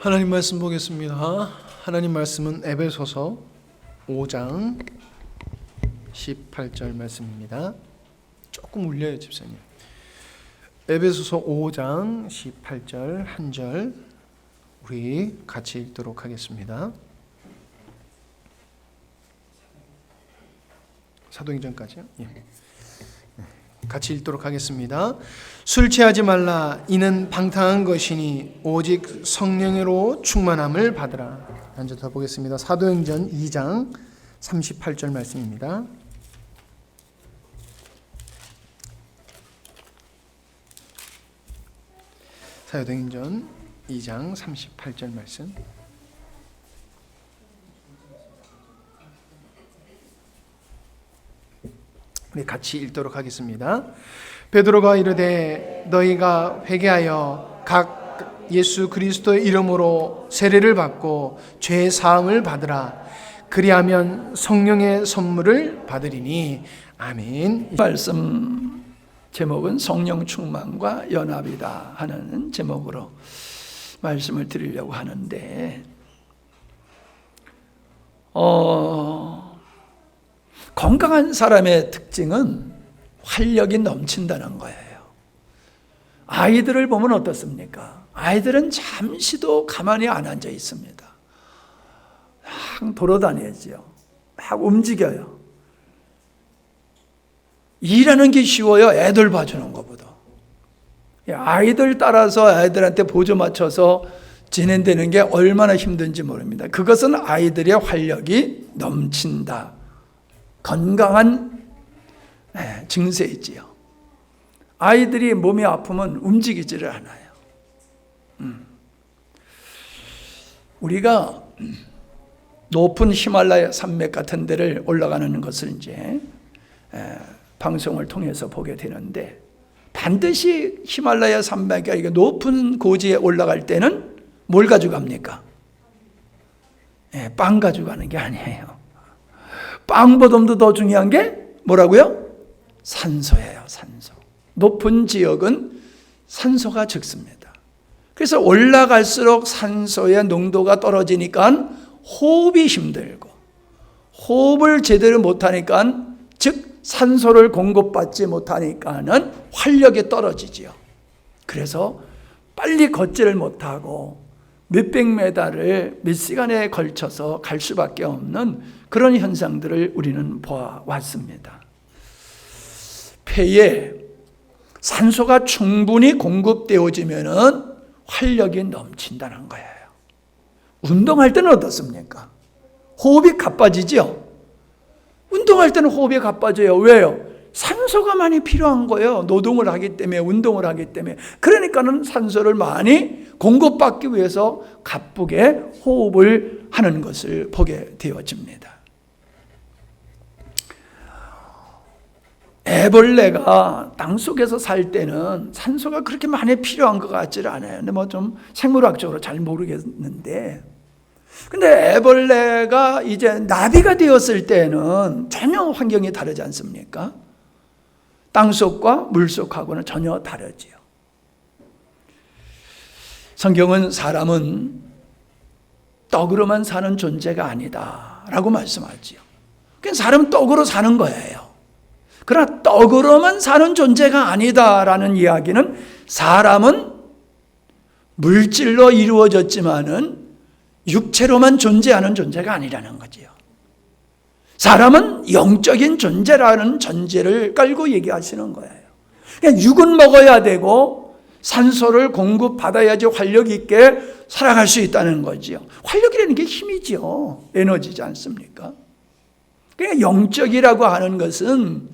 하나님 말씀 보겠습니다. 하나님 말씀은 에베소서 5장 18절 말씀입니다. 조금 울려요, 집사님. 에베소서 5장 18절 한 절 우리 같이 읽도록 하겠습니다. 사도행전까지요? 예. 같이 읽도록 하겠습니다. 술 취하지 말라. 이는 방탕한 것이니 오직 성령으로 충만함을 받으라. 한 절 더 보겠습니다. 사도행전 2장 38절 말씀입니다. 사도행전 2장 38절 말씀. 우리 같이 읽도록 하겠습니다. 베드로가 이르되 너희가 회개하여 각 예수 그리스도의 이름으로 세례를 받고 죄 사함을 받으라. 그리하면 성령의 선물을 받으리니. 아멘. 말씀 제목은 성령 충만과 연합이다 하는 제목으로 말씀을 드리려고 하는데, 건강한 사람의 특징은 활력이 넘친다는 거예요. 아이들을 보면 어떻습니까? 아이들은 잠시도 가만히 안 앉아 있습니다. 막 돌아다니죠. 막 움직여요. 일하는 게 쉬워요, 애들 봐주는 것보다. 아이들 따라서 애들한테 보조 맞춰서 진행되는 게 얼마나 힘든지 모릅니다. 그것은 아이들의 활력이 넘친다, 건강한 증세이지요. 아이들이 몸이 아프면 움직이지를 않아요. 우리가 높은 히말라야 산맥 같은 데를 올라가는 것을 이제 방송을 통해서 보게 되는데, 반드시 히말라야 산맥이 높은 고지에 올라갈 때는 뭘 가져갑니까? 빵 가져가는 게 아니에요. 빵보다도 더 중요한 게 뭐라고요? 산소예요, 산소. 높은 지역은 산소가 적습니다. 그래서 올라갈수록 산소의 농도가 떨어지니까 호흡이 힘들고, 호흡을 제대로 못하니까, 즉 산소를 공급받지 못하니까는 활력이 떨어지지요. 그래서 빨리 걷지를 못하고 몇백 메다를 몇 시간에 걸쳐서 갈 수밖에 없는 그런 현상들을 우리는 보아왔습니다. 폐에 산소가 충분히 공급되어지면은 활력이 넘친다는 거예요. 운동할 때는 어떻습니까? 호흡이 가빠지죠? 운동할 때는 호흡이 가빠져요. 왜요? 산소가 많이 필요한 거예요. 노동을 하기 때문에, 운동을 하기 때문에. 그러니까는 산소를 많이 공급받기 위해서 가쁘게 호흡을 하는 것을 보게 되어집니다. 애벌레가 땅속에서 살 때는 산소가 그렇게 많이 필요한 것 같지는 않아요. 근데 뭐 좀 생물학적으로 잘 모르겠는데, 근데 애벌레가 이제 나비가 되었을 때는 전혀 환경이 다르지 않습니까? 땅속과 물속하고는 전혀 다르지요. 성경은 사람은 떡으로만 사는 존재가 아니다 라고 말씀하지요. 그러니까 사람은 떡으로 사는 거예요. 그러나 떡으로만 사는 존재가 아니다라는 이야기는, 사람은 물질로 이루어졌지만은 육체로만 존재하는 존재가 아니라는 거지요. 사람은 영적인 존재라는 전제를 깔고 얘기하시는 거예요. 그러니까 육은 먹어야 되고 산소를 공급받아야지 활력 있게 살아갈 수 있다는 거지요. 활력이라는 게 힘이지요. 에너지지 않습니까? 그러니까 영적이라고 하는 것은,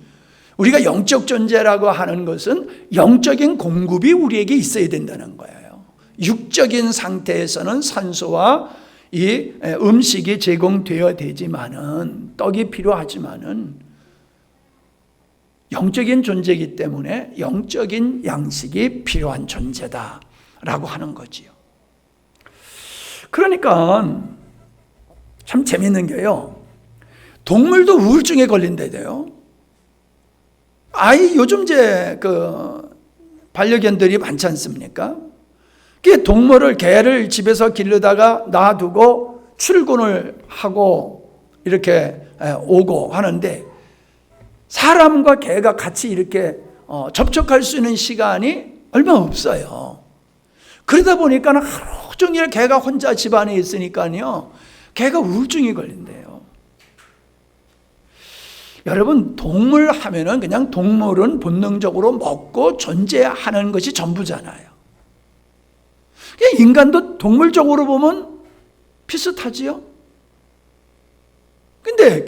우리가 영적 존재라고 하는 것은 영적인 공급이 우리에게 있어야 된다는 거예요. 육적인 상태에서는 산소와 이 음식이 제공되어야 되지만은, 떡이 필요하지만은, 영적인 존재이기 때문에 영적인 양식이 필요한 존재다라고 하는 거지요. 그러니까 참 재밌는 게요, 동물도 우울증에 걸린대요. 요즘 반려견들이 많지 않습니까? 동물을, 개를 집에서 기르다가 놔두고 출근을 하고 이렇게 오고 하는데, 사람과 개가 같이 이렇게 접촉할 수 있는 시간이 얼마 없어요. 그러다 보니까 하루 종일 개가 혼자 집안에 있으니까요, 개가 우울증이 걸린대요. 여러분, 동물 하면은 그냥 동물은 본능적으로 먹고 존재하는 것이 전부잖아요. 인간도 동물적으로 보면 비슷하지요. 근데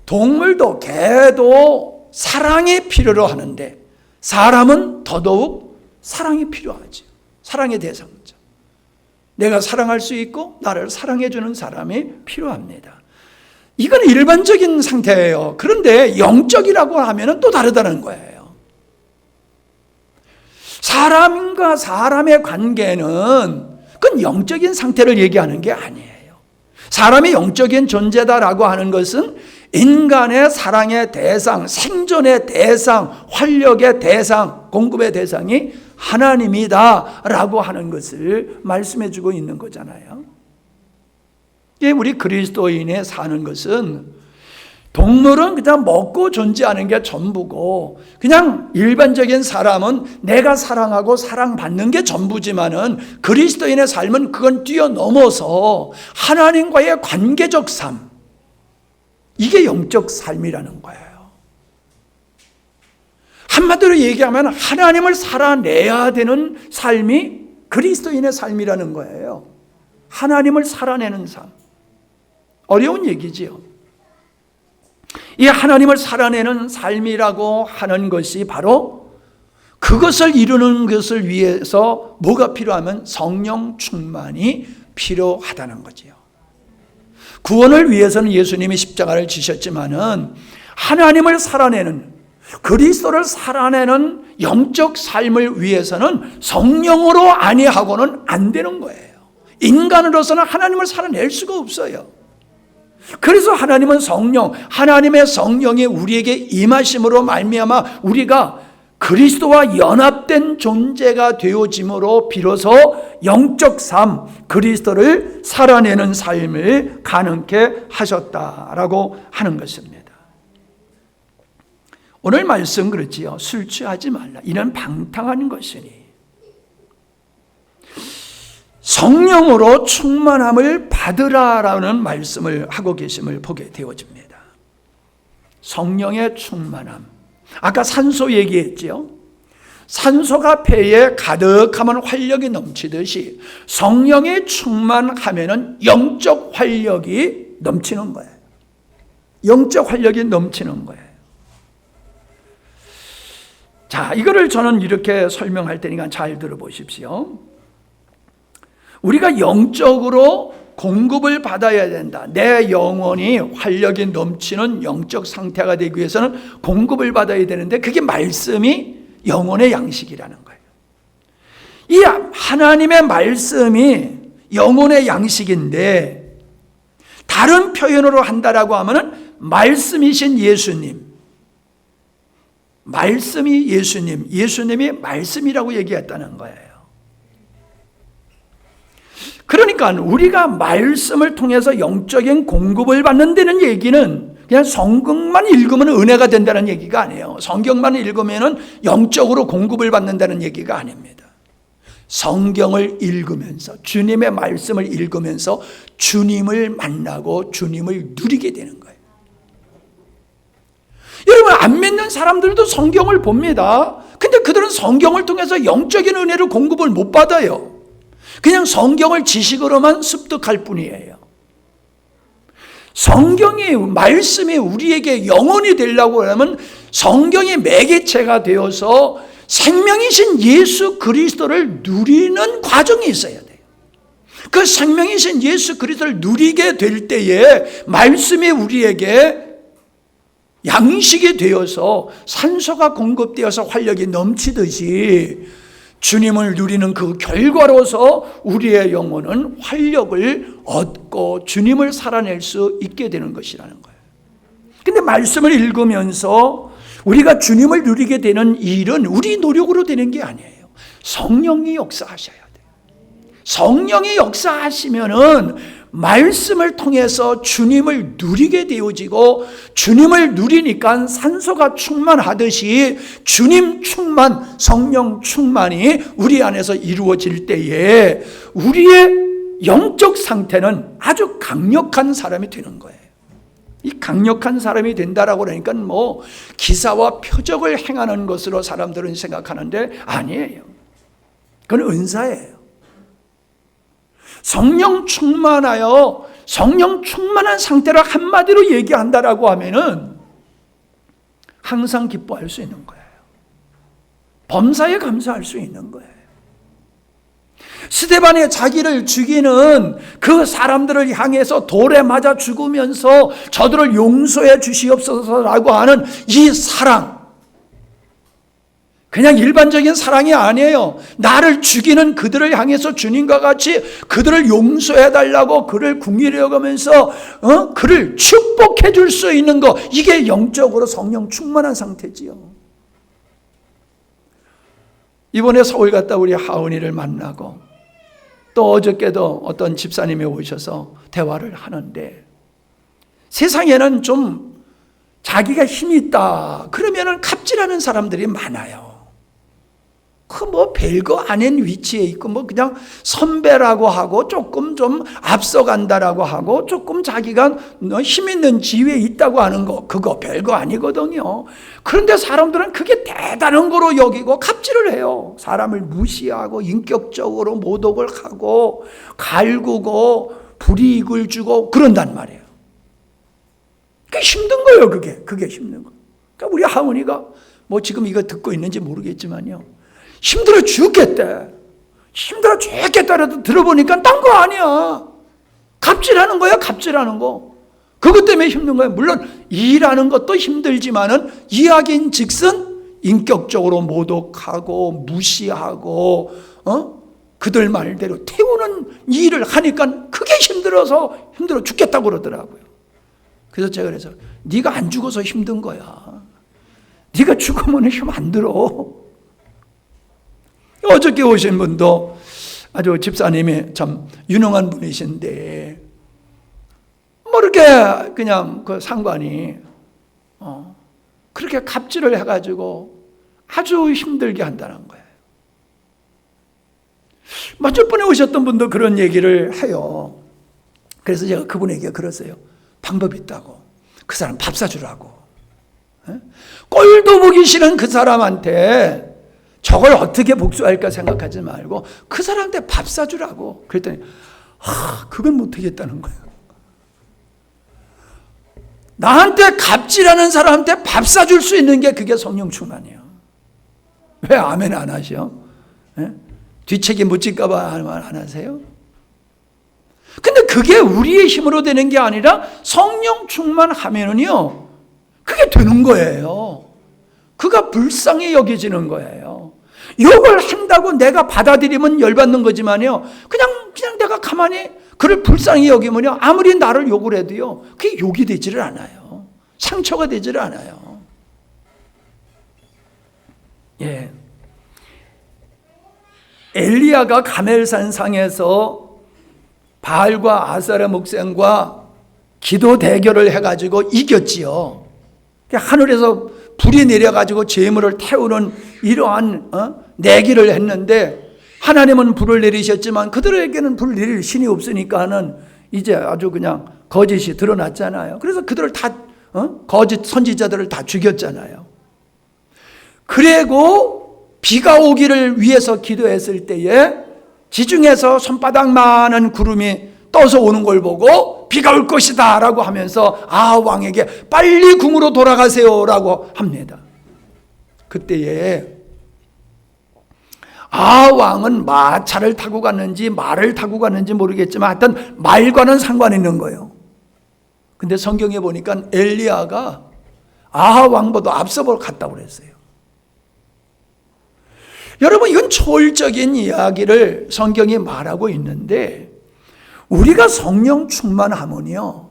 동물도, 개도 사랑이 필요로 하는데 사람은 더더욱 사랑이 필요하죠. 사랑의 대상자. 내가 사랑할 수 있고 나를 사랑해주는 사람이 필요합니다. 이건 일반적인 상태예요. 그런데 영적이라고 하면 또 다르다는 거예요. 사람과 사람의 관계는 그건 영적인 상태를 얘기하는 게 아니에요. 사람이 영적인 존재다라고 하는 것은 인간의 사랑의 대상, 생존의 대상, 활력의 대상, 공급의 대상이 하나님이다라고 하는 것을 말씀해 주고 있는 거잖아요. 우리 그리스도인의 사는 것은, 동물은 그냥 먹고 존재하는 게 전부고, 그냥 일반적인 사람은 내가 사랑하고 사랑받는 게 전부지만은, 그리스도인의 삶은 그건 뛰어넘어서 하나님과의 관계적 삶, 이게 영적 삶이라는 거예요. 한마디로 얘기하면 하나님을 살아내야 되는 삶이 그리스도인의 삶이라는 거예요. 하나님을 살아내는 삶. 어려운 얘기지요. 이 하나님을 살아내는 삶이라고 하는 것이 바로, 그것을 이루는 것을 위해서 뭐가 필요하면 성령 충만이 필요하다는 거지요. 구원을 위해서는 예수님이 십자가를 지셨지만은 하나님을 살아내는, 그리스도를 살아내는 영적 삶을 위해서는 성령으로 아니하고는 안 되는 거예요. 인간으로서는 하나님을 살아낼 수가 없어요. 그래서 하나님은 성령, 하나님의 성령이 우리에게 임하심으로 말미암아 우리가 그리스도와 연합된 존재가 되어짐으로 비로소 영적 삶, 그리스도를 살아내는 삶을 가능케 하셨다라고 하는 것입니다. 오늘 말씀 그렇지요. 술 취하지 말라. 이는 방탕한 것이니. 성령으로 충만함을 받으라라는 말씀을 하고 계심을 보게 되어집니다. 성령의 충만함. 아까 산소 얘기했죠. 산소가 폐에 가득하면 활력이 넘치듯이 성령이 충만하면은 영적 활력이 넘치는 거예요. 영적 활력이 넘치는 거예요. 자, 이거를 저는 이렇게 설명할 테니까 잘 들어보십시오. 우리가 영적으로 공급을 받아야 된다. 내 영혼이 활력이 넘치는 영적 상태가 되기 위해서는 공급을 받아야 되는데, 그게 말씀이 영혼의 양식이라는 거예요. 이 하나님의 말씀이 영혼의 양식인데, 다른 표현으로 한다라고 하면은 말씀이신 예수님, 말씀이 예수님, 예수님이 말씀이라고 얘기했다는 거예요. 그러니까 우리가 말씀을 통해서 영적인 공급을 받는다는 얘기는 그냥 성경만 읽으면 은혜가 된다는 얘기가 아니에요. 성경만 읽으면 영적으로 공급을 받는다는 얘기가 아닙니다. 성경을 읽으면서, 주님의 말씀을 읽으면서 주님을 만나고 주님을 누리게 되는 거예요. 여러분, 안 믿는 사람들도 성경을 봅니다. 근데 그들은 성경을 통해서 영적인 은혜를 공급을 못 받아요. 그냥 성경을 지식으로만 습득할 뿐이에요. 성경이, 말씀이 우리에게 영혼이 되려고 하면 성경이 매개체가 되어서 생명이신 예수 그리스도를 누리는 과정이 있어야 돼요. 그 생명이신 예수 그리스도를 누리게 될 때에 말씀이 우리에게 양식이 되어서 산소가 공급되어서 활력이 넘치듯이 주님을 누리는 그 결과로서 우리의 영혼은 활력을 얻고 주님을 살아낼 수 있게 되는 것이라는 거예요. 근데 말씀을 읽으면서 우리가 주님을 누리게 되는 일은 우리 노력으로 되는 게 아니에요. 성령이 역사하셔야 돼요. 성령이 역사하시면은 말씀을 통해서 주님을 누리게 되어지고, 주님을 누리니까 산소가 충만하듯이 주님 충만, 성령 충만이 우리 안에서 이루어질 때에 우리의 영적 상태는 아주 강력한 사람이 되는 거예요. 이 강력한 사람이 된다라고 그러니까 뭐 기사와 표적을 행하는 것으로 사람들은 생각하는데 아니에요. 그건 은사예요. 성령 충만하여 성령 충만한 상태를 한마디로 얘기한다라고 하면은 항상 기뻐할 수 있는 거예요. 범사에 감사할 수 있는 거예요. 스데반의 자기를 죽이는 그 사람들을 향해서 돌에 맞아 죽으면서 저들을 용서해 주시옵소서라고 하는 이 사랑, 그냥 일반적인 사랑이 아니에요. 나를 죽이는 그들을 향해서 주님과 같이 그들을 용서해 달라고 그를 궁일해 여기면서 그를 축복해 줄 수 있는 거, 이게 영적으로 성령 충만한 상태지요. 이번에 서울 갔다 우리 하은이를 만나고 또 어저께도 어떤 집사님이 오셔서 대화를 하는데, 세상에는 좀 자기가 힘이 있다 그러면은 갑질하는 사람들이 많아요. 그 뭐 별거 아닌 위치에 있고 뭐 그냥 선배라고 하고 조금 좀 앞서간다라고 하고 조금 자기가 힘 있는 지위에 있다고 하는 거, 그거 별거 아니거든요. 그런데 사람들은 그게 대단한 거로 여기고 갑질을 해요. 사람을 무시하고 인격적으로 모독을 하고 갈구고 불이익을 주고 그런단 말이에요. 그게 힘든 거예요. 그게 힘든 거. 그러니까 우리 하은이가 뭐 지금 이거 듣고 있는지 모르겠지만요, 힘들어 죽겠대. 힘들어 죽겠다라도 들어보니까 딴 거 아니야. 갑질하는 거야, 갑질하는 거. 그것 때문에 힘든 거야. 물론 일하는 것도 힘들지만은 이야기인 즉슨 인격적으로 모독하고 무시하고 그들 말대로 태우는 일을 하니까 그게 힘들어 죽겠다고 그러더라고요. 그래서 제가 그래서 네가 안 죽어서 힘든 거야. 네가 죽으면 힘 안 들어. 어저께 오신 분도 아주 집사님이 참 유능한 분이신데 뭐 이렇게 그냥 그 상관이 그렇게 갑질을 해가지고 아주 힘들게 한다는 거예요. 저번에 오셨던 분도 그런 얘기를 해요. 그래서 제가 그분에게 그랬어요. 방법이 있다고. 그 사람 밥 사주라고. 꼴도 보기 싫은 그 사람한테 저걸 어떻게 복수할까 생각하지 말고 그 사람한테 밥 사주라고. 그랬더니 그건 못하겠다는 거예요. 나한테 갑질하는 사람한테 밥 사줄 수 있는 게 그게 성령 충만이에요. 왜 아멘 안 하셔? 뒤책이 묻힐까 봐 안 하세요? 근데 그게 우리의 힘으로 되는 게 아니라 성령 충만하면은요, 그게 되는 거예요. 그가 불쌍히 여겨지는 거예요. 욕을 한다고 내가 받아들이면 열받는 거지만요, 그냥 내가 가만히 그를 불쌍히 여기면요, 아무리 나를 욕을 해도요, 그게 욕이 되지를 않아요. 상처가 되지를 않아요. 예. 엘리야가 가멜산 상에서 바알과 아사랴 목생과 기도 대결을 해가지고 이겼지요. 하늘에서 불이 내려가지고 재물을 태우는 이러한 내기를 했는데, 하나님은 불을 내리셨지만 그들에게는 불을 내릴 신이 없으니까는 이제 아주 그냥 거짓이 드러났잖아요. 그래서 그들을 다 거짓 선지자들을 다 죽였잖아요. 그리고 비가 오기를 위해서 기도했을 때에 지중해에서 손바닥만한 구름이 떠서 오는 걸 보고 비가 올 것이다 라고 하면서 아하왕에게 빨리 궁으로 돌아가세요 라고 합니다. 그때에 아하왕은 마차를 타고 갔는지 말을 타고 갔는지 모르겠지만 하여튼 말과는 상관이 있는 거예요. 근데 성경에 보니까 엘리야가 아하왕보다 앞서 갔다고 그랬어요. 여러분, 이건 초월적인 이야기를 성경이 말하고 있는데, 우리가 성령 충만하면요,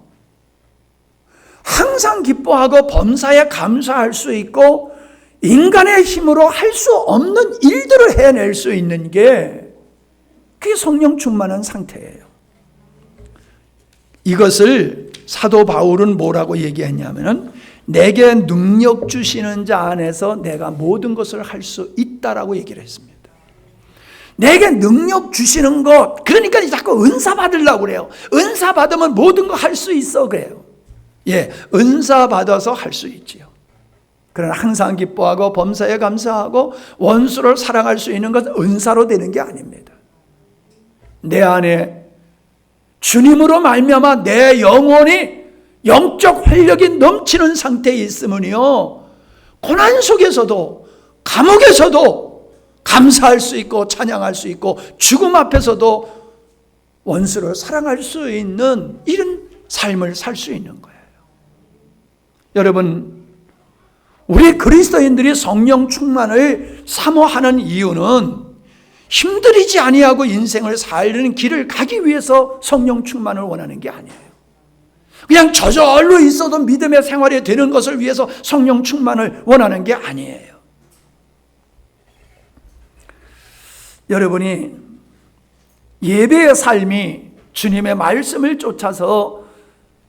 항상 기뻐하고 범사에 감사할 수 있고 인간의 힘으로 할 수 없는 일들을 해낼 수 있는 게 그게 성령 충만한 상태예요. 이것을 사도 바울은 뭐라고 얘기했냐면은 내게 능력 주시는 자 안에서 내가 모든 것을 할 수 있다라고 얘기를 했습니다. 내게 능력 주시는 것, 그러니까 자꾸 은사 받으려고 그래요. 은사 받으면 모든 거 할 수 있어 그래요. 예, 은사 받아서 할 수 있지요. 그러나 항상 기뻐하고 범사에 감사하고 원수를 사랑할 수 있는 것은 은사로 되는 게 아닙니다. 내 안에 주님으로 말미암아 내 영혼이 영적 활력이 넘치는 상태에 있으면요, 고난 속에서도 감옥에서도 감사할 수 있고 찬양할 수 있고 죽음 앞에서도 원수를 사랑할 수 있는 이런 삶을 살 수 있는 거예요. 여러분, 우리 그리스도인들이 성령 충만을 사모하는 이유는 힘들이지 아니하고 인생을 살는 길을 가기 위해서 성령 충만을 원하는 게 아니에요. 그냥 저절로 있어도 믿음의 생활이 되는 것을 위해서 성령 충만을 원하는 게 아니에요. 여러분이 예배의 삶이 주님의 말씀을 쫓아서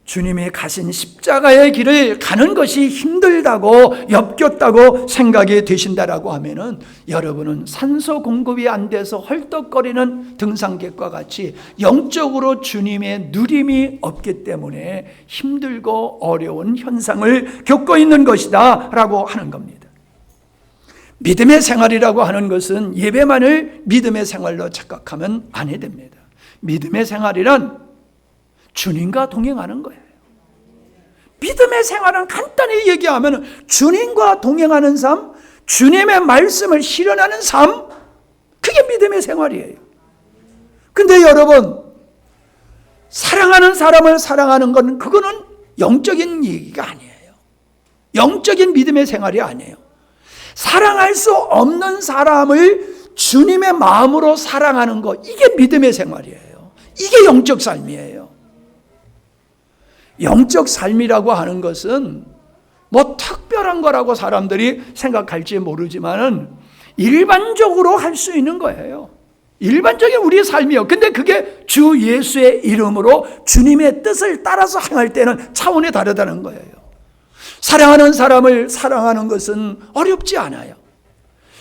주님이 가신 십자가의 길을 가는 것이 힘들다고 역겹다고 생각이 되신다라고 하면은 여러분은 산소 공급이 안 돼서 헐떡거리는 등산객과 같이 영적으로 주님의 누림이 없기 때문에 힘들고 어려운 현상을 겪고 있는 것이다 라고 하는 겁니다. 믿음의 생활이라고 하는 것은 예배만을 믿음의 생활로 착각하면 아니 됩니다. 믿음의 생활이란 주님과 동행하는 거예요. 믿음의 생활은 간단히 얘기하면 주님과 동행하는 삶, 주님의 말씀을 실현하는 삶, 그게 믿음의 생활이에요. 근데 여러분, 사랑하는 사람을 사랑하는 건 그거는 영적인 얘기가 아니에요. 영적인 믿음의 생활이 아니에요. 사랑할 수 없는 사람을 주님의 마음으로 사랑하는 것, 이게 믿음의 생활이에요. 이게 영적 삶이에요. 영적 삶이라고 하는 것은 뭐 특별한 거라고 사람들이 생각할지 모르지만은 일반적으로 할 수 있는 거예요. 일반적인 우리의 삶이요. 근데 그게 주 예수의 이름으로 주님의 뜻을 따라서 행할 때는 차원이 다르다는 거예요. 사랑하는 사람을 사랑하는 것은 어렵지 않아요.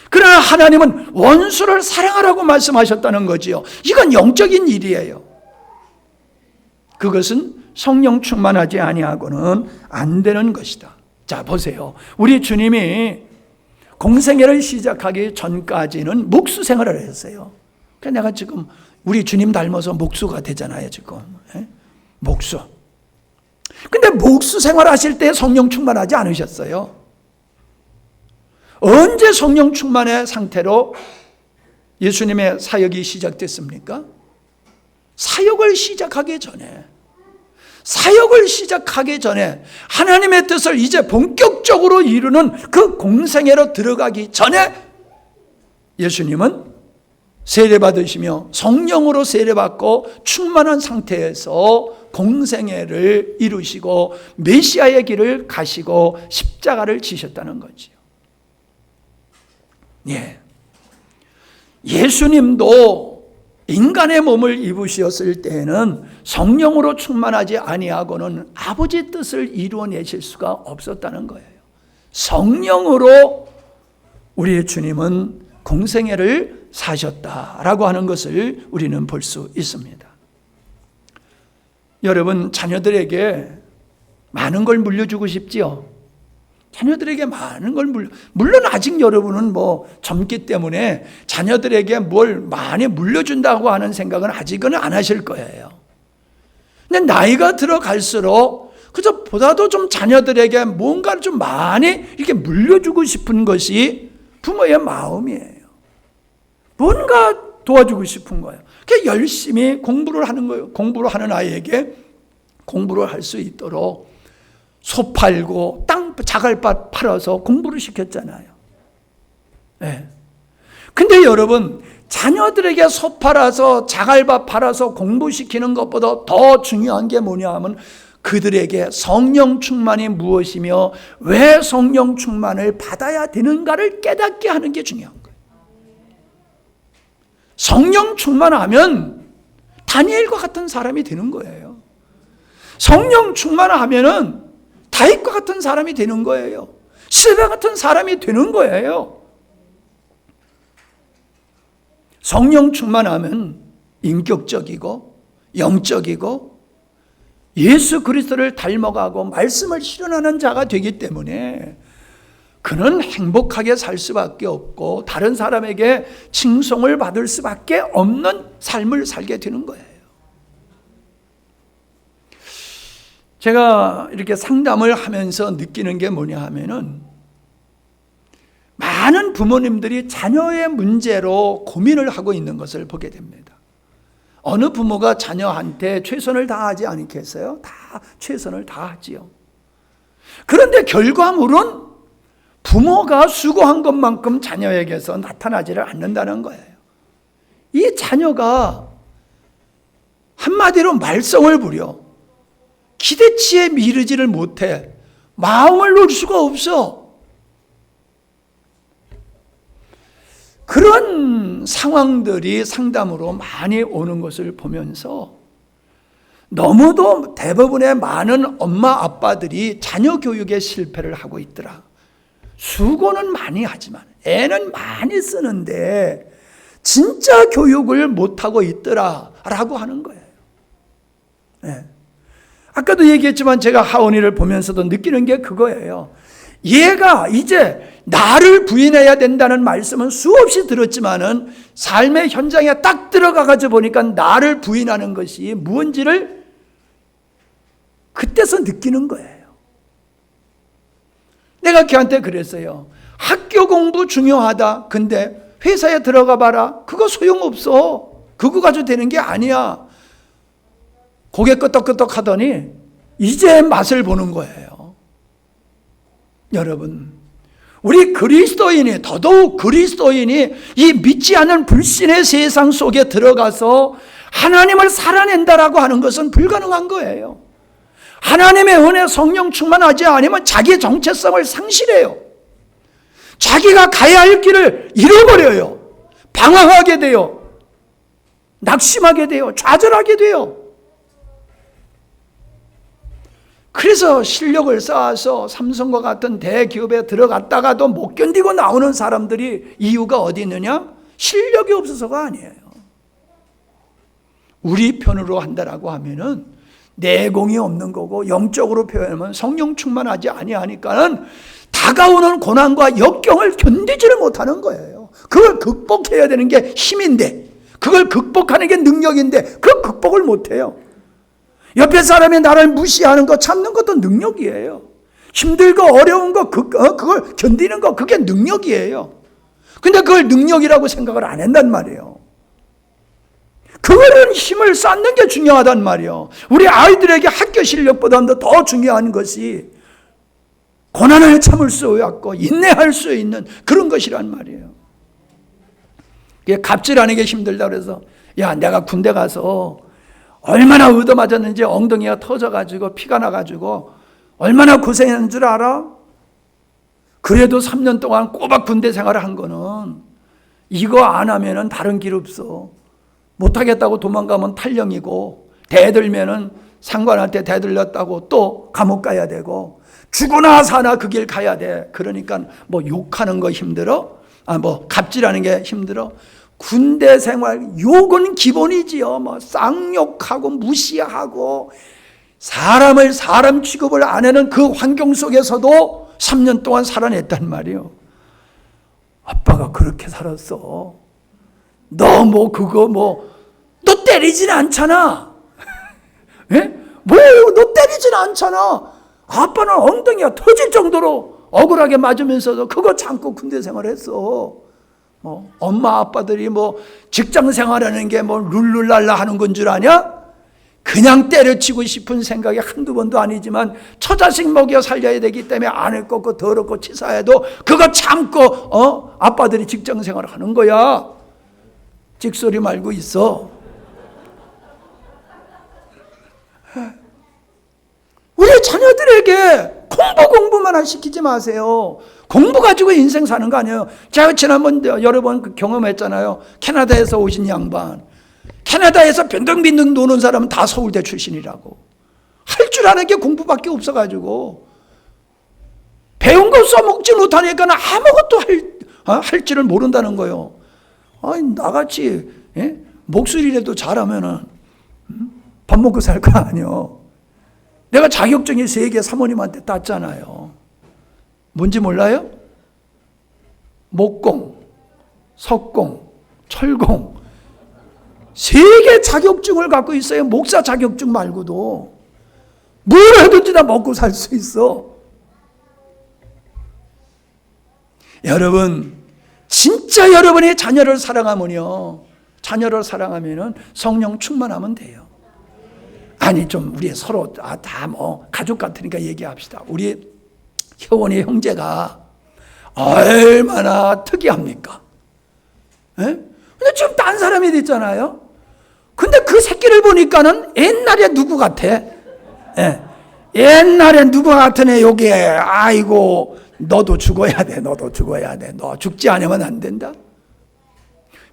그러나 하나님은 원수를 사랑하라고 말씀하셨다는 거지요. 이건 영적인 일이에요. 그것은 성령 충만하지 아니하고는 안 되는 것이다. 자, 보세요. 우리 주님이 공생애를 시작하기 전까지는 목수 생활을 했어요. 그러니까 내가 지금 우리 주님 닮아서 목수가 되잖아요, 지금. 목수. 근데 목수 생활 하실 때 성령 충만하지 않으셨어요. 언제 성령 충만의 상태로 예수님의 사역이 시작됐습니까? 사역을 시작하기 전에 하나님의 뜻을 이제 본격적으로 이루는 그 공생애로 들어가기 전에 예수님은 세례받으시며 성령으로 세례받고 충만한 상태에서 공생애를 이루시고 메시아의 길을 가시고 십자가를 지셨다는 거지요. 예. 예수님도 인간의 몸을 입으셨을 때에는 성령으로 충만하지 아니하고는 아버지 뜻을 이루어내실 수가 없었다는 거예요. 성령으로 우리의 주님은 공생애를 사셨다라고 하는 것을 우리는 볼 수 있습니다. 여러분, 자녀들에게 많은 걸 물려주고 싶지요? 자녀들에게 많은 걸 물론 아직 여러분은 뭐 젊기 때문에 자녀들에게 뭘 많이 물려준다고 하는 생각은 아직은 안 하실 거예요. 근데 나이가 들어갈수록 그저 보다도 좀 자녀들에게 뭔가를 좀 많이 이렇게 물려주고 싶은 것이 부모의 마음이에요. 뭔가 도와주고 싶은 거예요. 그래서 열심히 공부를 하는 거예요. 공부를 하는 아이에게 공부를 할 수 있도록 소 팔고 자갈밭 팔아서 공부를 시켰잖아요. 네. 근데 여러분, 자녀들에게 소 팔아서 자갈밭 팔아서 공부시키는 것보다 더 중요한 게 뭐냐 하면 그들에게 성령 충만이 무엇이며 왜 성령 충만을 받아야 되는가를 깨닫게 하는 게 중요한 거예요. 성령 충만하면 다니엘과 같은 사람이 되는 거예요. 성령 충만하면은 다윗과 같은 사람이 되는 거예요. 스데반 같은 사람이 되는 거예요. 성령 충만하면 인격적이고 영적이고 예수 그리스도를 닮아가고 말씀을 실현하는 자가 되기 때문에 그는 행복하게 살 수밖에 없고 다른 사람에게 칭송을 받을 수밖에 없는 삶을 살게 되는 거예요. 제가 이렇게 상담을 하면서 느끼는 게 뭐냐 하면은 많은 부모님들이 자녀의 문제로 고민을 하고 있는 것을 보게 됩니다. 어느 부모가 자녀한테 최선을 다하지 않겠어요? 다 최선을 다하지요. 그런데 결과물은 부모가 수고한 것만큼 자녀에게서 나타나지를 않는다는 거예요. 이 자녀가 한마디로 말썽을 부려 기대치에 미루지를 못해 마음을 놓을 수가 없어. 그런 상황들이 상담으로 많이 오는 것을 보면서 너무도 대부분의 많은 엄마 아빠들이 자녀 교육에 실패를 하고 있더라. 수고는 많이 하지만 애는 많이 쓰는데 진짜 교육을 못하고 있더라 라고 하는 거예요. 네. 아까도 얘기했지만 제가 하원이를 보면서도 느끼는 게 그거예요. 얘가 이제 나를 부인해야 된다는 말씀은 수없이 들었지만은 삶의 현장에 딱 들어가가지고 보니까 나를 부인하는 것이 무언지를 그때서 느끼는 거예요. 내가 걔한테 그랬어요. 학교 공부 중요하다. 근데 회사에 들어가 봐라. 그거 소용없어. 그거 가지고 되는 게 아니야. 고개 끄덕끄덕 하더니 이제 맛을 보는 거예요. 여러분, 우리 그리스도인이, 더더욱 그리스도인이 이 믿지 않는 불신의 세상 속에 들어가서 하나님을 살아낸다라고 하는 것은 불가능한 거예요. 하나님의 은혜 성령 충만하지 않으면 자기 정체성을 상실해요. 자기가 가야 할 길을 잃어버려요. 방황하게 돼요. 낙심하게 돼요. 좌절하게 돼요. 그래서 실력을 쌓아서 삼성과 같은 대기업에 들어갔다가도 못 견디고 나오는 사람들이 이유가 어디 있느냐? 실력이 없어서가 아니에요. 우리 편으로 한다라고 하면은 내공이 없는 거고, 영적으로 표현하면 성령 충만하지 아니하니까는 다가오는 고난과 역경을 견디지를 못하는 거예요. 그걸 극복해야 되는 게 힘인데, 그걸 극복하는 게 능력인데 그걸 극복을 못해요. 옆에 사람이 나를 무시하는 거 참는 것도 능력이에요. 힘들고 어려운 거 그걸 견디는 거 그게 능력이에요. 근데 그걸 능력이라고 생각을 안 한단 말이에요. 그거는 힘을 쌓는 게 중요하단 말이에요. 우리 아이들에게 학교 실력보다도 더 중요한 것이 고난을 참을 수 있고 인내할 수 있는 그런 것이란 말이에요. 갑질하는 게 힘들다 그래서 야, 내가 군대 가서 얼마나 얻어맞았는지 엉덩이가 터져가지고 피가 나가지고 얼마나 고생했는 줄 알아? 그래도 3년 동안 꼬박 군대 생활을 한 거는 이거 안 하면은 다른 길 없어. 못하겠다고 도망가면 탈령이고, 대들면은 상관한테 대들렸다고 또 감옥 가야 되고, 죽으나 사나 그 길 가야 돼. 그러니까 뭐 욕하는 거 힘들어? 뭐 갑질하는 게 힘들어? 군대 생활 욕은 기본이지요. 뭐 쌍욕하고 무시하고 사람을 사람 취급을 안 하는 그 환경 속에서도 3년 동안 살아냈단 말이에요. 아빠가 그렇게 살았어. 너 뭐 그거 너 때리진 않잖아. 예? 너 때리진 않잖아. 아빠는 엉덩이가 터질 정도로 억울하게 맞으면서도 그거 참고 군대 생활했어. 엄마 아빠들이 직장 생활하는 게 룰루랄라 하는 건 줄 아냐? 그냥 때려치고 싶은 생각이 한두 번도 아니지만 처자식 먹여 살려야 되기 때문에 안을 꺾고 더럽고 치사해도 그거 참고 아빠들이 직장 생활을 하는 거야. 찍소리 말고 있어. 우리 자녀들에게 공부만 시키지 마세요. 공부 가지고 인생 사는 거 아니에요. 제가 지난번 여러 번 경험했잖아요. 캐나다에서 오신 양반. 캐나다에서 빈둥빈둥 노는 사람은 다 서울대 출신이라고. 할 줄 아는 게 공부밖에 없어가지고 배운 거 써먹지 못하니까 아무것도 할 줄을 모른다는 거예요. 아니, 나같이 목소리라도 잘하면은 밥 먹고 살 거 아니에요. 내가 자격증이 3개 사모님한테 땄잖아요. 뭔지 몰라요? 목공, 석공, 철공 3개 자격증을 갖고 있어요. 목사 자격증 말고도. 뭘 해든지 다 먹고 살 수 있어. 여러분, 진짜 여러분의 자녀를 사랑하면요, 자녀를 사랑하면은 성령 충만하면 돼요. 아니, 좀 우리 서로 다 가족 같으니까 얘기합시다. 우리 효원이 형제가 얼마나 특이합니까? 예? 근데 지금 딴 사람이 됐잖아요. 근데 그 새끼를 보니까는 옛날에 누구 같아? 예. 옛날에 누구 같은 애 여기에, 아이고 너도 죽어야 돼. 너도 죽어야 돼. 너 죽지 않으면 안 된다.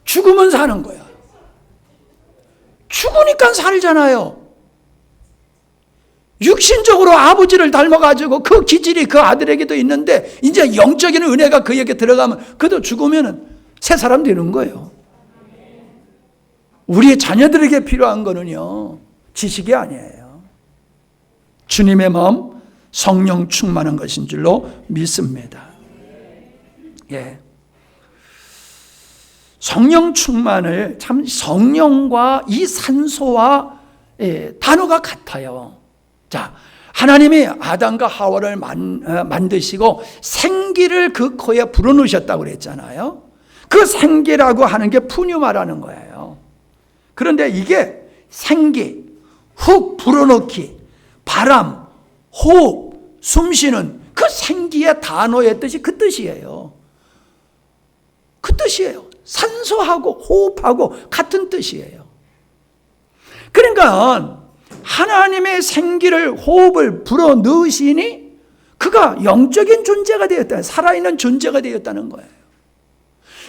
죽으면 사는 거야. 죽으니까 살잖아요. 육신적으로 아버지를 닮아가지고 그 기질이 그 아들에게도 있는데 이제 영적인 은혜가 그에게 들어가면 그도 죽으면 새 사람 되는 거예요. 우리 자녀들에게 필요한 거는요, 지식이 아니에요. 주님의 마음, 성령 충만한 것인 줄로 믿습니다. 예. 성령 충만을 참 성령과 이 산소와 단어가 같아요. 자, 하나님이 아담과 하와를 만드시고 생기를 그 코에 불어넣으셨다고 그랬잖아요. 그 생기라고 하는 게 푸뉴마라는 거예요. 그런데 이게 생기, 훅 불어넣기, 바람, 호흡, 숨쉬는 그 생기의 단어의 뜻이 그 뜻이에요. 그 뜻이에요. 산소하고 호흡하고 같은 뜻이에요. 그러니까 하나님의 생기를, 호흡을 불어넣으시니 그가 영적인 존재가 되었다. 살아있는 존재가 되었다는 거예요.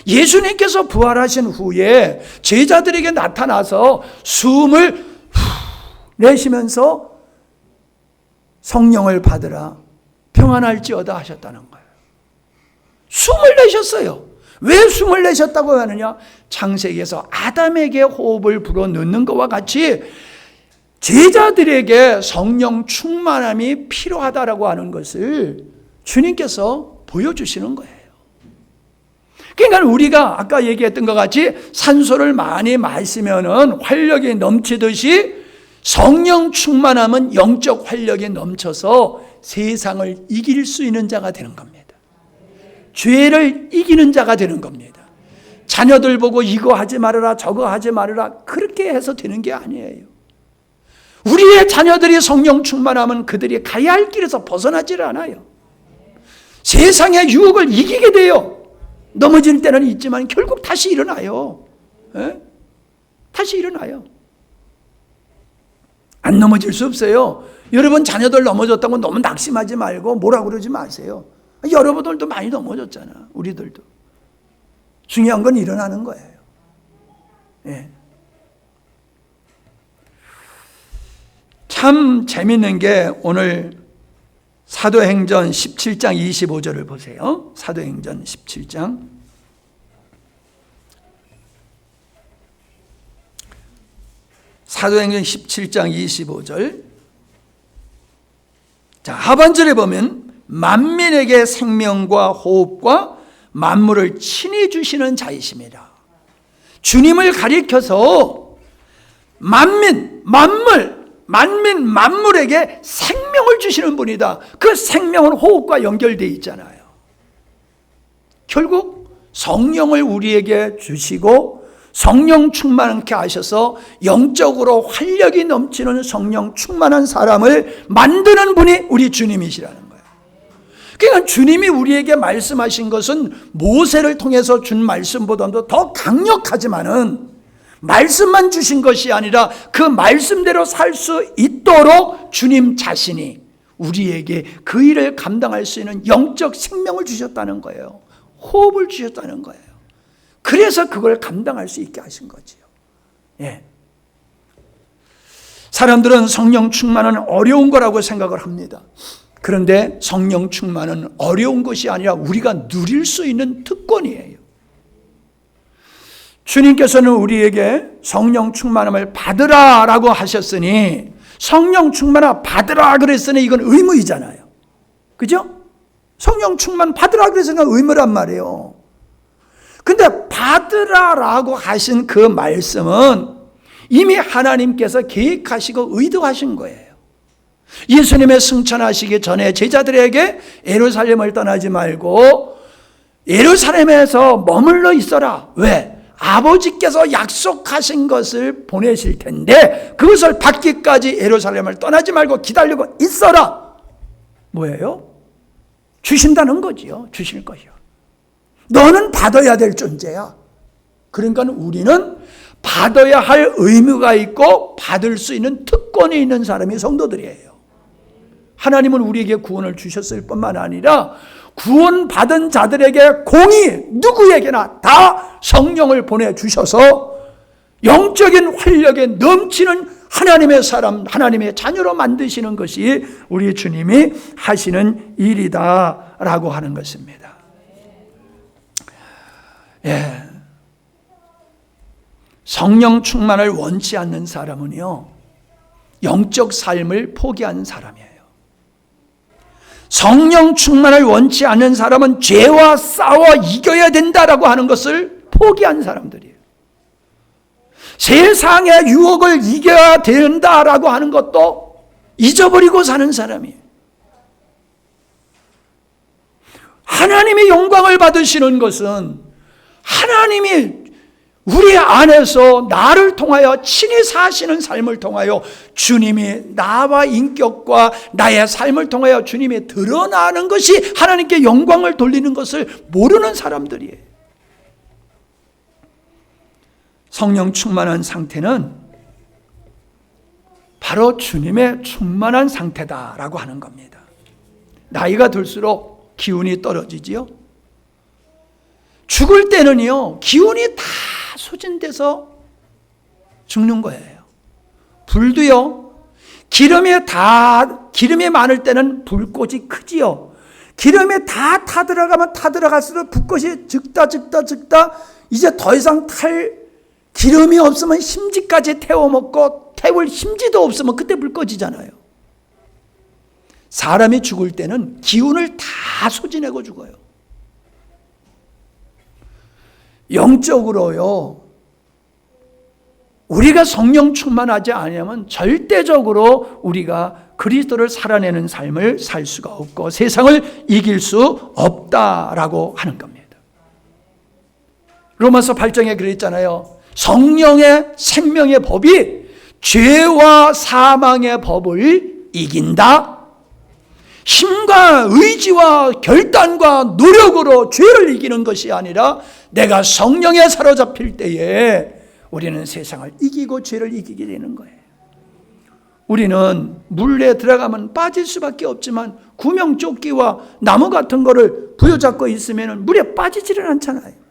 예수님께서 부활하신 후에 제자들에게 나타나서 숨을 내쉬면서 성령을 받으라, 평안할지어다 하셨다는 거예요. 숨을 내셨어요. 왜 숨을 내셨다고 하느냐? 창세기에서 아담에게 호흡을 불어넣는 것과 같이 제자들에게 성령 충만함이 필요하다라고 하는 것을 주님께서 보여주시는 거예요. 그러니까 우리가 아까 얘기했던 것 같이 산소를 많이 마시면은 활력이 넘치듯이 성령 충만함은 영적 활력이 넘쳐서 세상을 이길 수 있는 자가 되는 겁니다. 죄를 이기는 자가 되는 겁니다. 자녀들 보고 이거 하지 말아라, 저거 하지 말아라, 그렇게 해서 되는 게 아니에요. 우리의 자녀들이 성령 충만하면 그들이 가야 할 길에서 벗어나지를 않아요. 세상의 유혹을 이기게 돼요. 넘어질 때는 있지만 결국 다시 일어나요. 에? 다시 일어나요. 안 넘어질 수 없어요. 여러분 자녀들 넘어졌다고 너무 낙심하지 말고 뭐라 그러지 마세요. 여러분들도 많이 넘어졌잖아. 우리들도. 중요한 건 일어나는 거예요. 예. 참 재밌는 게 오늘 사도행전 17장 25절을 보세요. 사도행전 17장. 사도행전 17장 25절. 자, 하반절에 보면 만민에게 생명과 호흡과 만물을 친히 주시는 자이십니다. 주님을 가리켜서 만민, 만물에게 생명을 주시는 분이다. 그 생명은 호흡과 연결되어 있잖아요. 결국 성령을 우리에게 주시고 성령 충만케 하셔서 영적으로 활력이 넘치는 성령 충만한 사람을 만드는 분이 우리 주님이시라는 거예요. 그러니까 주님이 우리에게 말씀하신 것은 모세를 통해서 준 말씀보다도 더 강력하지만은 말씀만 주신 것이 아니라 그 말씀대로 살 수 있도록 주님 자신이 우리에게 그 일을 감당할 수 있는 영적 생명을 주셨다는 거예요. 호흡을 주셨다는 거예요. 그래서 그걸 감당할 수 있게 하신 거지요. 예. 사람들은 성령 충만은 어려운 거라고 생각을 합니다. 그런데 성령 충만은 어려운 것이 아니라 우리가 누릴 수 있는 특권이에요. 주님께서는 우리에게 성령 충만함을 받으라라고 하셨으니, 성령 충만함 받으라 그랬으니 이건 의무이잖아요. 그죠? 성령 충만 받으라 그랬으니까 의무란 말이에요. 근데 받으라라고 하신 그 말씀은 이미 하나님께서 계획하시고 의도하신 거예요. 예수님의 승천하시기 전에 제자들에게 예루살렘을 떠나지 말고 예루살렘에서 머물러 있어라. 왜? 아버지께서 약속하신 것을 보내실 텐데 그것을 받기까지 예루살렘을 떠나지 말고 기다리고 있어라. 뭐예요? 주신다는 거지요. 주실 것이요. 너는 받아야 될 존재야. 그러니까 우리는 받아야 할 의무가 있고 받을 수 있는 특권이 있는 사람이 성도들이에요. 하나님은 우리에게 구원을 주셨을 뿐만 아니라 구원받은 자들에게 공의 누구에게나 다 성령을 보내주셔서 영적인 활력에 넘치는 하나님의 사람, 하나님의 자녀로 만드시는 것이 우리 주님이 하시는 일이다라고 하는 것입니다. 예. 성령 충만을 원치 않는 사람은요, 영적 삶을 포기하는 사람이에요. 성령 충만을 원치 않는 사람은 죄와 싸워 이겨야 된다라고 하는 것을 포기한 사람들이에요. 세상의 유혹을 이겨야 된다라고 하는 것도 잊어버리고 사는 사람이에요. 하나님의 영광을 받으시는 것은 하나님이 우리 안에서 나를 통하여 친히 사시는 삶을 통하여 주님이 나와 인격과 나의 삶을 통하여 주님이 드러나는 것이 하나님께 영광을 돌리는 것을 모르는 사람들이에요. 성령 충만한 상태는 바로 주님의 충만한 상태다라고 하는 겁니다. 나이가 들수록 기운이 떨어지지요. 죽을 때는요, 기운이 다 소진돼서 죽는 거예요. 불도요, 기름이 많을 때는 불꽃이 크지요. 기름이 다 타들어가면 타들어갈수록 불꽃이 즉다 이제 더 이상 탈 기름이 없으면 심지까지 태워먹고 태울 심지도 없으면 그때 불 꺼지잖아요. 사람이 죽을 때는 기운을 다 소진하고 죽어요. 영적으로요, 우리가 성령 충만하지 않으면 절대적으로 우리가 그리스도를 살아내는 삶을 살 수가 없고 세상을 이길 수 없다라고 하는 겁니다. 로마서 8장에 그랬잖아요. 성령의 생명의 법이 죄와 사망의 법을 이긴다. 힘과 의지와 결단과 노력으로 죄를 이기는 것이 아니라 내가 성령에 사로잡힐 때에 우리는 세상을 이기고 죄를 이기게 되는 거예요. 우리는 물에 들어가면 빠질 수밖에 없지만 구명조끼와 나무 같은 거를 부여잡고 있으면 물에 빠지지를 않잖아요.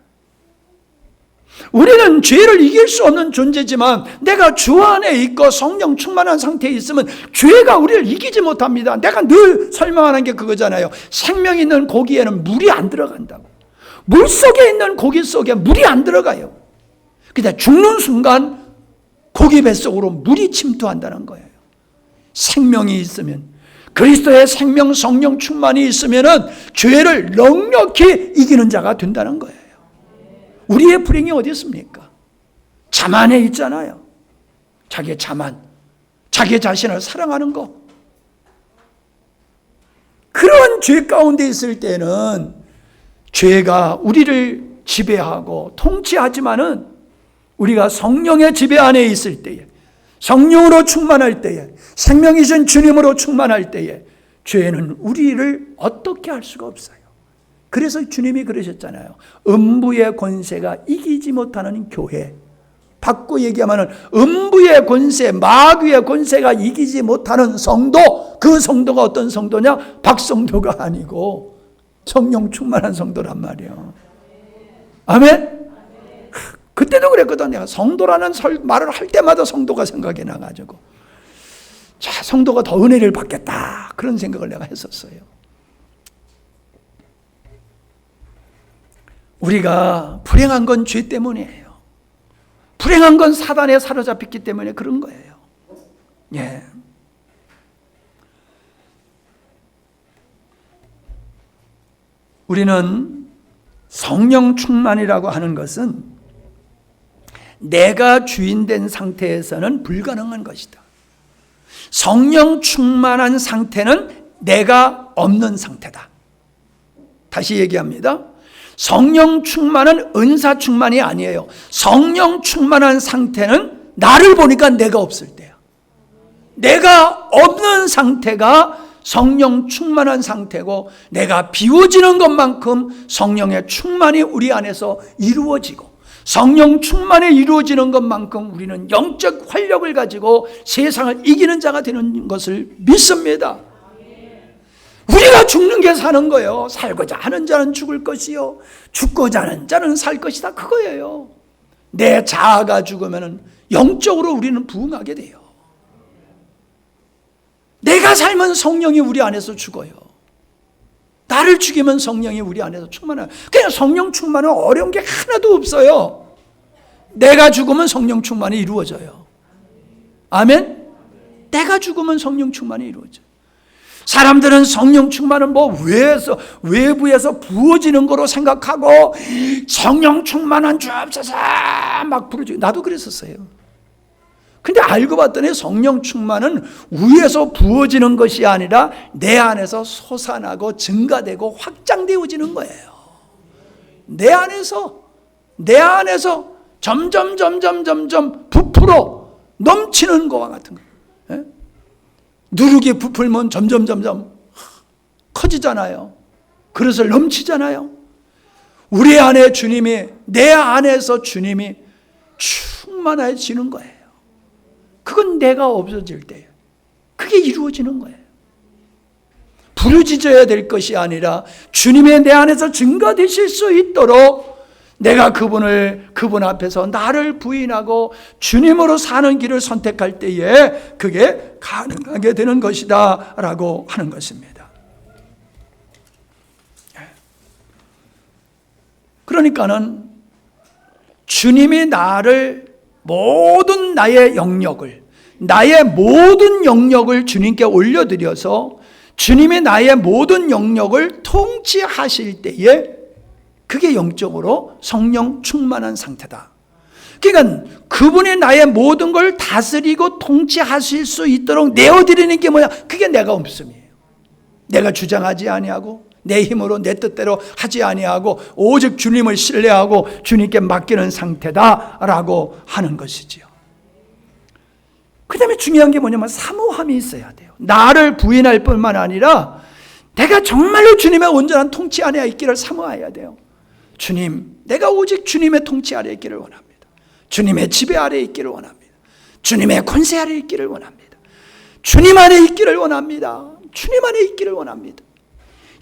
우리는 죄를 이길 수 없는 존재지만 내가 주 안에 있고 성령 충만한 상태에 있으면 죄가 우리를 이기지 못합니다. 내가 늘 설명하는 게 그거잖아요. 생명 있는 고기에는 물이 안 들어간다고. 물 속에 있는 고기 속에 물이 안 들어가요. 근데 죽는 순간 고기 뱃속으로 물이 침투한다는 거예요. 생명이 있으면, 그리스도의 생명 성령 충만이 있으면 죄를 넉넉히 이기는 자가 된다는 거예요. 우리의 불행이 어디 있습니까? 자만에 있잖아요. 자기 자만, 자기 자신을 사랑하는 거. 그런 죄 가운데 있을 때는 죄가 우리를 지배하고 통치하지만은 우리가 성령의 지배 안에 있을 때에, 성령으로 충만할 때에, 생명이신 주님으로 충만할 때에 죄는 우리를 어떻게 할 수가 없어요. 그래서 주님이 그러셨잖아요. 음부의 권세가 이기지 못하는 교회. 바꿔 얘기하면 음부의 권세, 마귀의 권세가 이기지 못하는 성도, 그 성도가 어떤 성도냐? 박성도가 아니고 성령 충만한 성도란 말이에요. 아멘? 그때도 그랬거든. 내가 성도라는 말을 할 때마다 성도가 생각이 나가지고, 자, 성도가 더 은혜를 받겠다, 그런 생각을 내가 했었어요. 우리가 불행한 건 죄 때문이에요. 불행한 건 사단에 사로잡혔기 때문에 그런 거예요. 예. 우리는 성령 충만이라고 하는 것은 내가 주인된 상태에서는 불가능한 것이다. 성령 충만한 상태는 내가 없는 상태다. 다시 얘기합니다. 성령 충만은 은사 충만이 아니에요. 성령 충만한 상태는 나를 보니까 내가 없을 때야. 내가 없는 상태가 성령 충만한 상태고, 내가 비워지는 것만큼 성령의 충만이 우리 안에서 이루어지고, 성령 충만이 이루어지는 것만큼 우리는 영적 활력을 가지고 세상을 이기는 자가 되는 것을 믿습니다. 우리가 죽는 게 사는 거예요. 살고자 하는 자는 죽을 것이요, 죽고자 하는 자는 살 것이다, 그거예요. 내 자아가 죽으면 영적으로 우리는 부흥하게 돼요. 내가 살면 성령이 우리 안에서 죽어요. 나를 죽이면 성령이 우리 안에서 충만해요. 그냥 성령 충만은 어려운 게 하나도 없어요. 내가 죽으면 성령 충만이 이루어져요. 아멘? 내가 죽으면 성령 충만이 이루어져요. 사람들은 성령 충만은 뭐 외부에서 부어지는 거로 생각하고, 성령 충만한 주옵소서 막 부르죠. 나도 그랬었어요. 근데 알고 봤더니 성령 충만은 위에서 부어지는 것이 아니라 내 안에서 솟아나고 증가되고 확장되어지는 거예요. 내 안에서 점점 부풀어 넘치는 것과 같은 거예요. 누룩이 부풀면 점점 커지잖아요. 그릇을 넘치잖아요. 우리 안에 주님이, 내 안에서 주님이 충만해지는 거예요. 그건 내가 없어질 때예요. 그게 이루어지는 거예요. 부르짖어야 될 것이 아니라 주님의 내 안에서 증가되실 수 있도록 내가 그분 앞에서 나를 부인하고 주님으로 사는 길을 선택할 때에 그게 가능하게 되는 것이다 라고 하는 것입니다. 그러니까는 주님이 나의 모든 영역을 주님께 올려드려서 주님이 나의 모든 영역을 통치하실 때에 그게 영적으로 성령 충만한 상태다. 그러니까 그분이 나의 모든 걸 다스리고 통치하실 수 있도록 내어드리는 게 뭐냐? 그게 내가 없음이에요. 내가 주장하지 아니하고 내 힘으로 내 뜻대로 하지 아니하고 오직 주님을 신뢰하고 주님께 맡기는 상태다라고 하는 것이지요. 그 다음에 중요한 게 뭐냐면 사모함이 있어야 돼요. 나를 부인할 뿐만 아니라 내가 정말로 주님의 온전한 통치 안에 있기를 사모해야 돼요. 주님, 내가 오직 주님의 통치 아래 있기를 원합니다. 주님의 지배 아래 있기를 원합니다. 주님의 권세 아래 있기를 원합니다. 주님 안에 있기를 원합니다. 주님 안에 있기를 원합니다.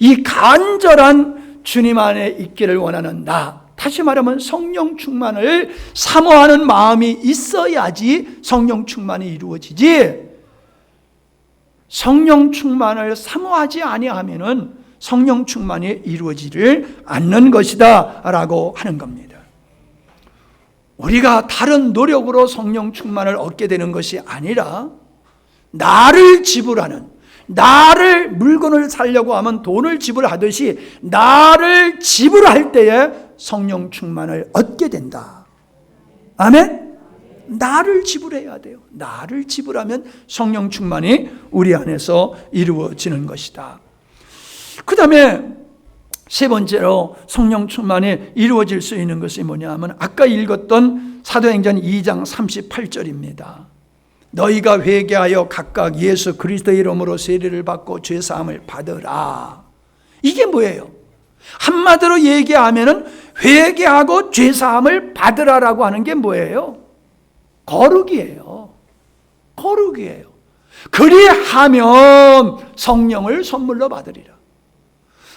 이 간절한 주님 안에 있기를 원하는 나, 다시 말하면 성령 충만을 사모하는 마음이 있어야지 성령 충만이 이루어지지, 성령 충만을 사모하지 아니하면은 성령 충만이 이루어지를 않는 것이다 라고 하는 겁니다. 우리가 다른 노력으로 성령 충만을 얻게 되는 것이 아니라 나를 지불하는, 나를 물건을 사려고 하면 돈을 지불하듯이 나를 지불할 때에 성령 충만을 얻게 된다. 아멘? 나를 지불해야 돼요. 나를 지불하면 성령 충만이 우리 안에서 이루어지는 것이다. 그 다음에 세 번째로 성령 충만이 이루어질 수 있는 것이 뭐냐 하면 아까 읽었던 사도행전 2장 38절입니다. 너희가 회개하여 각각 예수 그리스도의 이름으로 세례를 받고 죄사함을 받으라. 이게 뭐예요? 한마디로 얘기하면은 회개하고 죄사함을 받으라라고 하는 게 뭐예요? 거룩이에요. 거룩이에요. 그리하면 성령을 선물로 받으리라.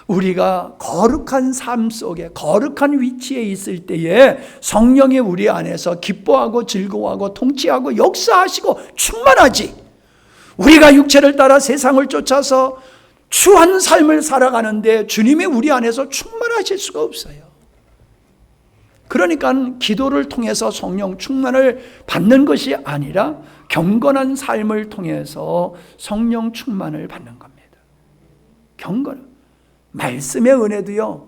우리가 거룩한 삶 속에 거룩한 위치에 있을 때에 성령이 우리 안에서 기뻐하고 즐거워하고 통치하고 역사하시고 충만하지, 우리가 육체를 따라 세상을 쫓아서 추한 삶을 살아가는데 주님이 우리 안에서 충만하실 수가 없어요. 그러니까 기도를 통해서 성령 충만을 받는 것이 아니라 경건한 삶을 통해서 성령 충만을 받는 겁니다. 경건. 말씀의 은혜도요,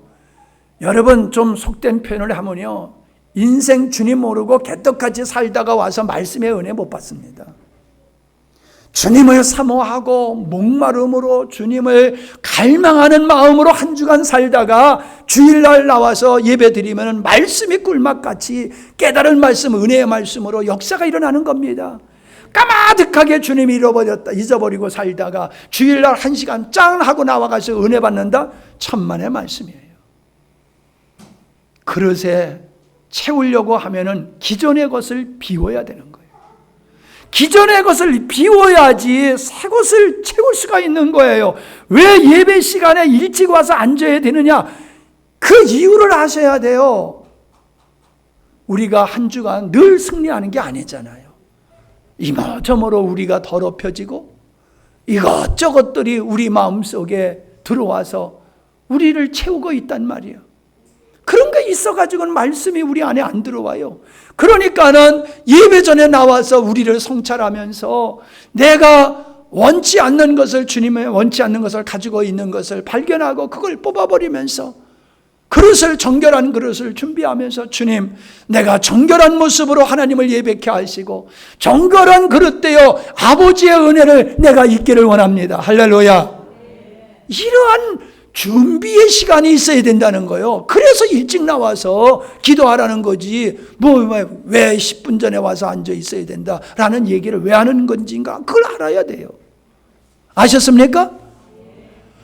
여러분 좀 속된 표현을 하면요, 인생 주님 모르고 개떡같이 살다가 와서 말씀의 은혜 못 받습니다. 주님을 사모하고 목마름으로 주님을 갈망하는 마음으로 한 주간 살다가 주일날 나와서 예배 드리면 말씀이 꿀맛같이 깨달은 말씀, 은혜의 말씀으로 역사가 일어나는 겁니다. 까마득하게 주님이 잊어버리고 살다가 주일날 1시간 짱 하고 나와가서 은혜 받는다? 천만의 말씀이에요. 그릇에 채우려고 하면은 기존의 것을 비워야 되는 거예요. 기존의 것을 비워야지 새 것을 채울 수가 있는 거예요. 왜 예배 시간에 일찍 와서 앉아야 되느냐? 그 이유를 아셔야 돼요. 우리가 한 주간 늘 승리하는 게 아니잖아요. 이모저모로 우리가 더럽혀지고 이것저것들이 우리 마음속에 들어와서 우리를 채우고 있단 말이에요. 그런 게 있어가지고는 말씀이 우리 안에 안 들어와요. 그러니까는 예배 전에 나와서 우리를 성찰하면서 내가 원치 않는 것을, 주님의 원치 않는 것을 가지고 있는 것을 발견하고 그걸 뽑아버리면서 그릇을, 정결한 그릇을 준비하면서 주님, 내가 정결한 모습으로 하나님을 예배케 하시고 정결한 그릇 되어 아버지의 은혜를 내가 잊기를 원합니다. 할렐루야. 이러한 준비의 시간이 있어야 된다는 거예요. 그래서 일찍 나와서 기도하라는 거지, 왜 10분 전에 와서 앉아 있어야 된다라는 얘기를 왜 하는 건지인가, 그걸 알아야 돼요. 아셨습니까?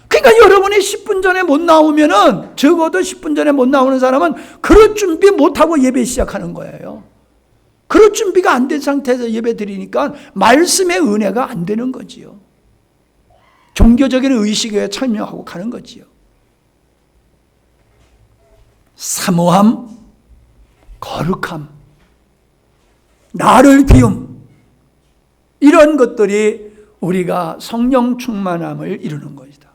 그러니까 여러분이 10분 전에 못 나오면은, 적어도 10분 전에 못 나오는 사람은 그릇 준비 못하고 예배 시작하는 거예요. 그릇 준비가 안 된 상태에서 예배 드리니까 말씀의 은혜가 안 되는 거지요. 종교적인 의식에 참여하고 가는 거지요. 사모함, 거룩함, 나를 비움, 이런 것들이 우리가 성령 충만함을 이루는 것이다.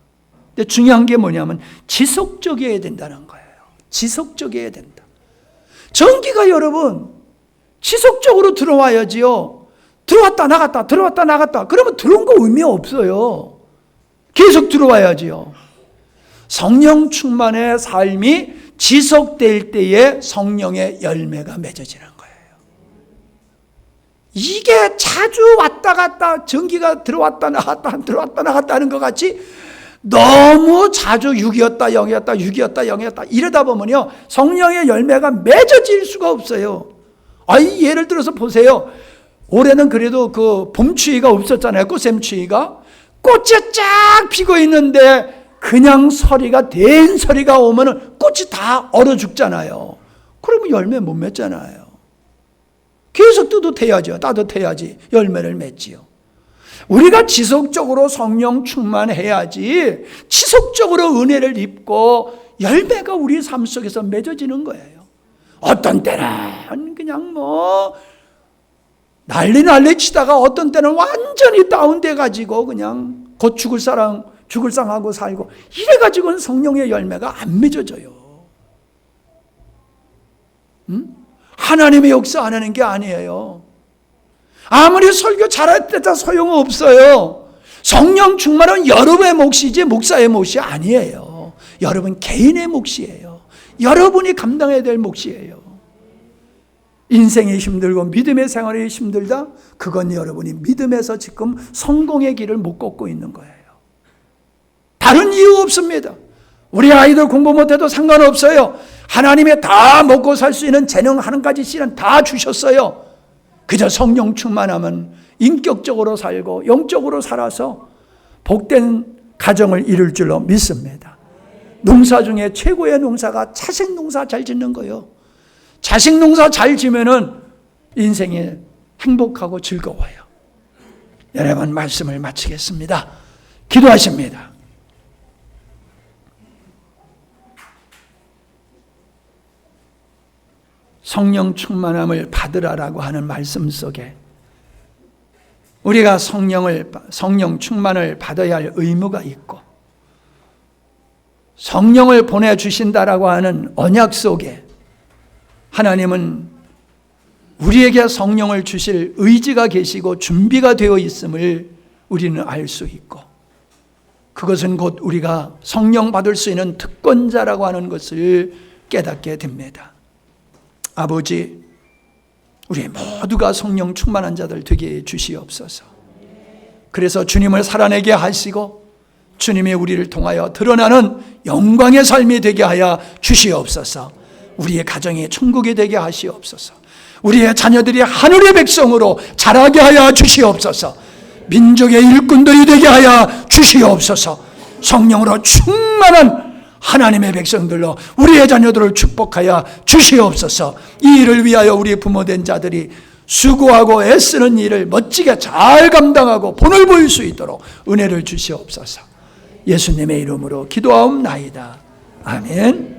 근데 중요한 게 뭐냐면 지속적이어야 된다는 거예요. 지속적이어야 된다. 전기가 여러분 지속적으로 들어와야지요. 들어왔다 나갔다 들어왔다 나갔다 그러면 들어온 거 의미 없어요. 계속 들어와야지요. 성령 충만의 삶이 지속될 때에 성령의 열매가 맺어지는 거예요. 이게 자주 왔다 갔다, 전기가 들어왔다 나갔다 들어왔다 나갔다 하는 것 같이 너무 자주 6이었다 0이었다 6이었다 0이었다 이러다 보면요, 성령의 열매가 맺어질 수가 없어요. 예를 들어서 보세요. 올해는 그래도 그 봄추위가 없었잖아요. 꽃샘추위가. 꽃이 쫙 피고 있는데 그냥 서리가, 된 서리가 오면은 꽃이 다 얼어 죽잖아요. 그러면 열매 못 맺잖아요. 계속 따뜻해야죠. 따뜻해야지 열매를 맺지요. 우리가 지속적으로 성령 충만해야지 지속적으로 은혜를 입고 열매가 우리 삶 속에서 맺어지는 거예요. 어떤 때는 그냥 난리 치다가 어떤 때는 완전히 다운돼 가지고 그냥 곧 죽을 상하고 살고 이래 가지고는 성령의 열매가 안 맺어져요. 하나님의 역사 안 하는 게 아니에요. 아무리 설교 잘했다 소용없어요. 성령 충만은 여러분의 몫이지 목사의 몫이 아니에요. 여러분 개인의 몫이에요. 여러분이 감당해야 될 몫이에요. 인생이 힘들고 믿음의 생활이 힘들다? 그건 여러분이 믿음에서 지금 성공의 길을 못 걷고 있는 거예요. 다른 이유 없습니다. 우리 아이들 공부 못해도 상관없어요. 하나님의 다 먹고 살 수 있는 재능 한 가지 씨는 다 주셨어요. 그저 성령 충만하면 인격적으로 살고 영적으로 살아서 복된 가정을 이룰 줄로 믿습니다. 농사 중에 최고의 농사가 자식 농사 잘 짓는 거예요. 자식 농사 잘 지면은 인생이 행복하고 즐거워요. 여러분 말씀을 마치겠습니다. 기도하십니다. 성령 충만함을 받으라라고 하는 말씀 속에 우리가 성령 충만을 받아야 할 의무가 있고, 성령을 보내주신다라고 하는 언약 속에 하나님은 우리에게 성령을 주실 의지가 계시고 준비가 되어 있음을 우리는 알 수 있고, 그것은 곧 우리가 성령 받을 수 있는 특권자라고 하는 것을 깨닫게 됩니다. 아버지, 우리 모두가 성령 충만한 자들 되게 해주시옵소서. 그래서 주님을 살아내게 하시고 주님이 우리를 통하여 드러나는 영광의 삶이 되게 하여 주시옵소서. 우리의 가정이 천국이 되게 하시옵소서. 우리의 자녀들이 하늘의 백성으로 자라게 하여 주시옵소서. 민족의 일꾼들이 되게 하여 주시옵소서. 성령으로 충만한 하나님의 백성들로 우리의 자녀들을 축복하여 주시옵소서. 이 일을 위하여 우리 부모된 자들이 수고하고 애쓰는 일을 멋지게 잘 감당하고 본을 보일 수 있도록 은혜를 주시옵소서. 예수님의 이름으로 기도하옵나이다. 아멘.